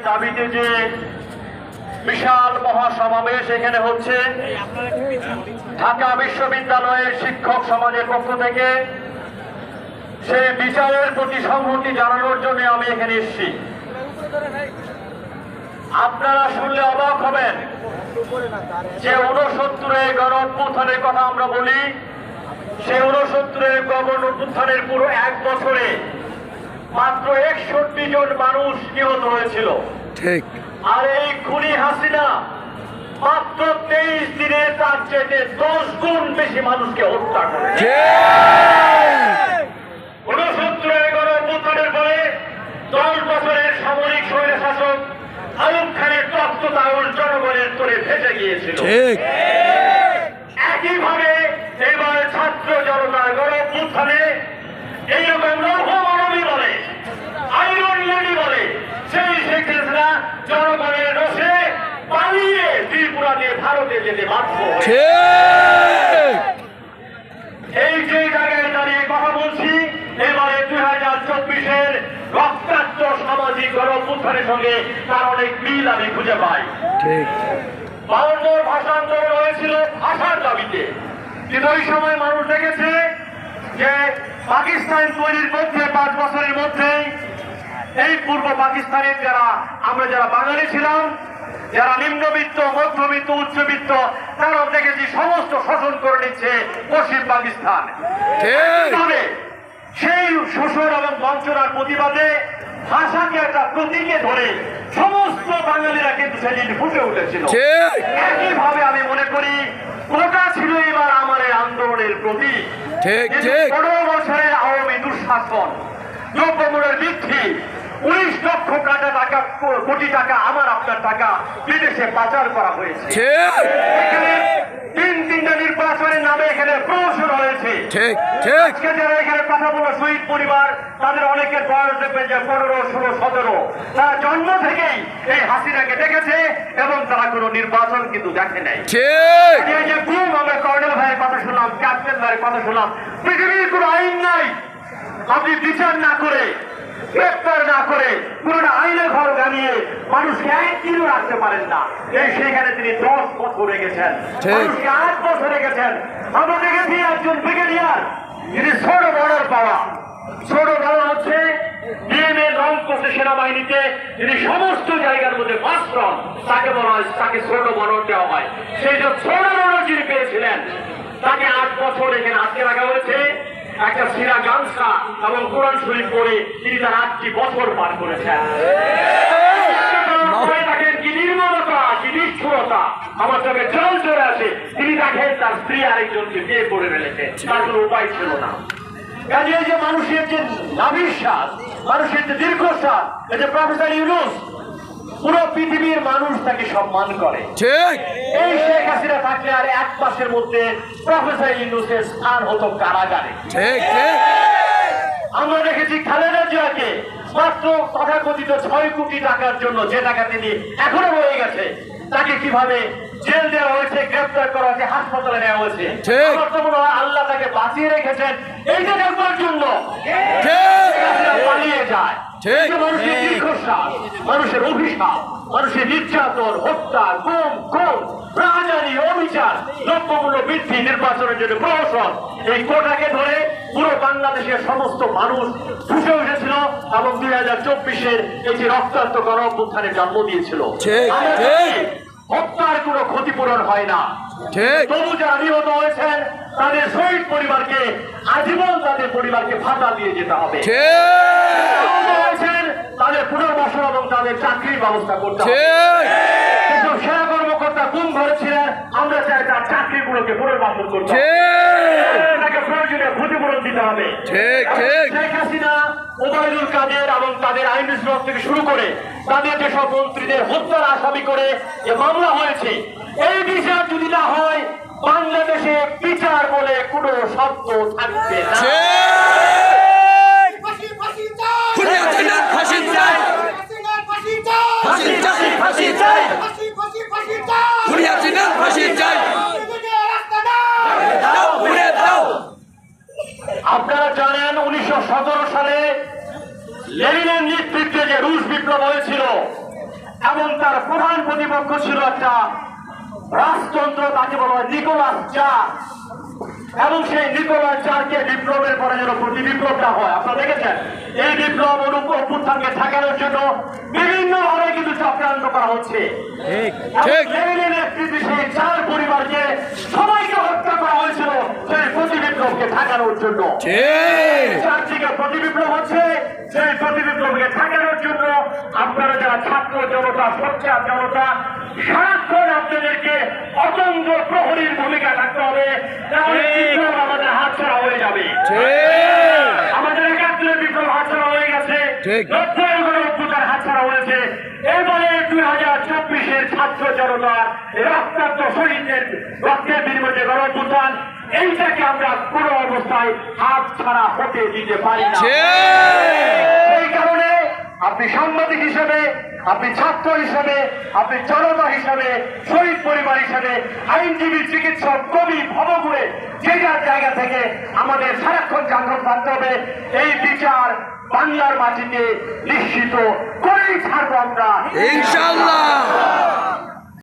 দাবিতে যে বিশাল মহাসমাবেশ এখানে হচ্ছে, ঢাকা বিশ্ববিদ্যালয়ের শিক্ষক সমাজের পক্ষ থেকে সেই বিচারের প্রতি সংহতি জানানোর জন্য আমি এখানে এসেছি। আপনারা শুনলে অবাক হবেন যে 69 গণ অভ্যুত্থানের কথা আমরা বলি, সেই 69 গণ অভ্যুত্থানের পুরো এক বছরে মাত্র 61 জন মানুষ নিহত হয়েছিল। ঠিক। আর এই খুনি হাসিনা মাত্র 23 দিনে তার চেয়ে 10 গুণ বেশি মানুষকে হত্যা করেছে। 69 গণ অভ্যুত্থানের পরে 10 বছরের সামরিক স্বৈরশাসক আইয়ুব খানের তত্ত্বাবধান জনগণের তোরে ভেসে গিয়েছিল। একইভাবে এবার ছাত্র জনতার গণ অভ্যুত্থানে এইরকম লৌহমানবী বলে, আইরন লেডি বলে সেই শেখ হাসিনা জনগণের রোষে পালিয়ে ত্রিপুরা দিয়ে ভারতে যেতে বাধ্য হয়েছে। এই যে জায়গায় দাঁড়িয়ে কথা বলছি, এবারে 2024-এর রক্তাক্ত সামাজিক গণ অভ্যুত্থানের সঙ্গে তার অনেক মিল আমি খুঁজে পাই। বাউন্নর ভাষা আন্দোলন হয়েছিল ভাষার দাবিতে, কিন্তু ওই সময় মানুষ দেখেছে যে পাকিস্তান তৈরির মধ্যে 5 বছরের মধ্যেই এই পূর্ব পাকিস্তানের যারা বাঙালি ছিলাম, যারা নিম্নবিত্ত, মধ্যবিত্ত, উচ্চবিত্ত, তারাও দেখেছি সমস্ত শোষণ করে নিচ্ছে পশ্চিম পাকিস্তান। সেই শোষণ এবং বঞ্চনার প্রতিবাদে ভাষাকে একটা প্রতীকে ধরে সমস্ত বাঙালিরা কিন্তু সেদিন ফুটে উঠেছিল। একইভাবে আমি মনে করি কোটা ছিল এবার আমার এই আন্দোলনের প্রতীক। 15 বছরের আওয়ামী দুঃশাসন, দ্রব্যমূল্যের বৃদ্ধি, 19 লক্ষ কোটি টাকা আমার আপনার টাকা বিদেশে পাচার করা হয়েছে। এখানে 3টা নির্বাচনের নামে এখানে প্রহসন হয়েছে। আজকে যারা এখানে কথা বলো শহীদ পরিবার, তাদের অনেকের বয়স দেখবেন যে 15, 16, 17। তারা জন্ম থেকেই এই হাসিনাকে দেখেছে এবং তারা কোনো নির্বাচন কিন্তু দেখে নাই। যে গুম, আমরা কর্নেল ভাইয়ের কথা শুনলাম, ক্যাপ্টেন ভাইয়ের কথা শুনলাম, পৃথিবীর কোনো আইন নাই আপনি বিচার না করে, গ্রেপ্তার না করে, পুরোটা আইনের ঘর জানিয়ে মানুষকে 1 দিনও রাখতে পারেন না। এই সেখানে তিনি 10 বছর রেখেছেন, মানুষকে 8 বছর রেখেছেন। আমরা দেখেছি একজন ব্রিগেডিয়ার, যিনি ছোট বর্ডার পাওয়া, ছোট বর্ডার হচ্ছে ডিএমএ লং কোর্সে সেনাবাহিনীতে যিনি সমস্ত জায়গার মধ্যে মাস্টন, তাকে বলা হয়, তাকে ছোট বর্ডার দেওয়া হয়। সেই যে ছোট বর্ডার যিনি পেয়েছিলেন তাকে 8 বছর এখানে আটকে রাখা হয়েছে। একটা সিরা গামছা এবং কোরআন শরীফ পড়ে তিনি তার 8টি বছর পার করেছেন। দেখেন কি নির্মমতা, কি নিষ্ঠুরতা, আমার চোখে জল চলে আসে। তিনি দেখেন তার স্ত্রী আরেকজনকে বিয়ে করে ফেলেছে, তার কোনো উপায় ছিল না। কাজে এই যে মানুষের যে নাভিশ্বাস, মানুষের যে দীর্ঘশ্বাস, এই যে প্রফেসর ইউনূস, পুরো পৃথিবীর মানুষ তাকে সম্মান করে। এই শেখ হাসিনা থাকলে আর 1 মাসের মধ্যে প্রফেসর ইউনূসের স্থান হতো কারাগারে। আমরা দেখেছি খালেদা জিয়াকে মাত্র তথাকথিত 6 কোটি টাকার জন্য, যে টাকা তিনি এখনো রয়ে গেছে, তাকে কিভাবে জেল দেওয়া হয়েছে, গ্রেপ্তার করা হয়েছে, হাসপাতালে নেওয়া হয়েছে। আমার তো মনে হয় আল্লাহ তাকে বাঁচিয়ে রেখেছেন এই যে দেখবার জন্য পালিয়ে যায়। মানুষের দীর্ঘশ্বাস, মানুষের অভিশাপ, মানুষের নির্যাতন, হত্যা, গুম, খুন, রাজধানী, অবিচার, দ্রব্যমূল্য বৃদ্ধি, নির্বাচনের জন্য প্রহসন, এই কোটাকে ধরে পুরো বাংলাদেশের সমস্ত মানুষ ফুসে উঠেছিল এবং 2024-এর এই যে রক্তাক্ত গণ অভ্যুত্থানের জন্ম দিয়েছিল। হত্যার কোনো ক্ষতিপূরণ হয় না, তবু যারা নিহত হয়েছেন তাদের শহীদ পরিবারকে আজীবন তাদের পরিবারকে ভাতা দিয়ে যেতে হবে। তাদের পুনর্বাসন এবং তাদের চাকরির ব্যবস্থা করতে হবে। কিন্তু সেনা কর্মকর্তা কোন ঘরে ছিলেন, আমরা চাই তার চাকরিগুলোকে পুনর্বাসন করতে হবে, তাকে প্রয়োজনীয় ক্ষতিপূরণ দিতে হবে। শেখ হাসিনা, ওবায়দুল কাদের এবং তাদের আইন বিভাগ থেকে শুরু করে তাদের যেসব মন্ত্রীদের হত্যার আসামি করে যে মামলা হয়েছে, এই বিচার যদি না হয় বাংলাদেশে বিচার বলে কোনো শব্দ থাকবে না। আপনারা জানেন 1917 সালে লেনিনের নেতৃত্বে যে রুশ বিপ্লব হয়েছিল, এবং তার প্রধান প্রতিপক্ষ ছিল একটা রাজতন্ত্র, তাকে বলা হয় নিকোলাস জার। এবং সেই নিকোলাস জারকে বিপ্লবের পরে যেন প্রতি বিপ্লবটা হয়, আপনারা দেখেছেন এই বিপ্লব অভ্যুত্থানকে ঠেকানোর জন্য বিভিন্ন ভাবে কিন্তু চক্রান্ত করা হচ্ছে। লেনিনের নেতৃত্বে সেই জার পরিবারকে সবাইকে হত্যা করা হয়েছিল সেই প্রতি বিপ্লবকে ঠেকানোর জন্য। চারদিকে প্রতি বিপ্লব হচ্ছে, সেই প্রতি বিপ্লবকে ঠেকানোর জন্য আপনারা যারা ছাত্র জনতা, সোচ্চার জনতা, সারাক্ষণ আপনাদেরকে অতন্ত্র প্রহরীর ভূমিকা থাকতে হবে, তাহলে বিপ্লব আমাদের হাতছাড়া হয়ে যাবে। আমাদের ৭১ বিপ্লব হাতছাড়া হয়ে গেছে, অভ্যুত্থান হাতছাড়া হয়েছে। এবারে ২০২৪-এর ছাত্র জনতার রক্তাক্ত শহীদদের রক্তের বিনিময়ে গণ অভ্যুত্থান, এইটাকে আমরা কোনো অবস্থায় হাত ছাড়া হতে দিতে পারি না। এই কারণে আপনি সাংবাদিক হিসেবে, আপনি ছাত্র হিসেবে, আপনি জনতা হিসেবে, শহীদ পরিবার হিসেবে, আইনজীবী, চিকিৎসক, কবি, ভবঘুরে যে যার জায়গা থেকে আমাদের সারাক্ষণ জাগ্রত থাকতে হবে। এই বিচার বাংলার মাটিতে নিশ্চিত করেই ছাড়বো আমরা, ইনশাআল্লাহ।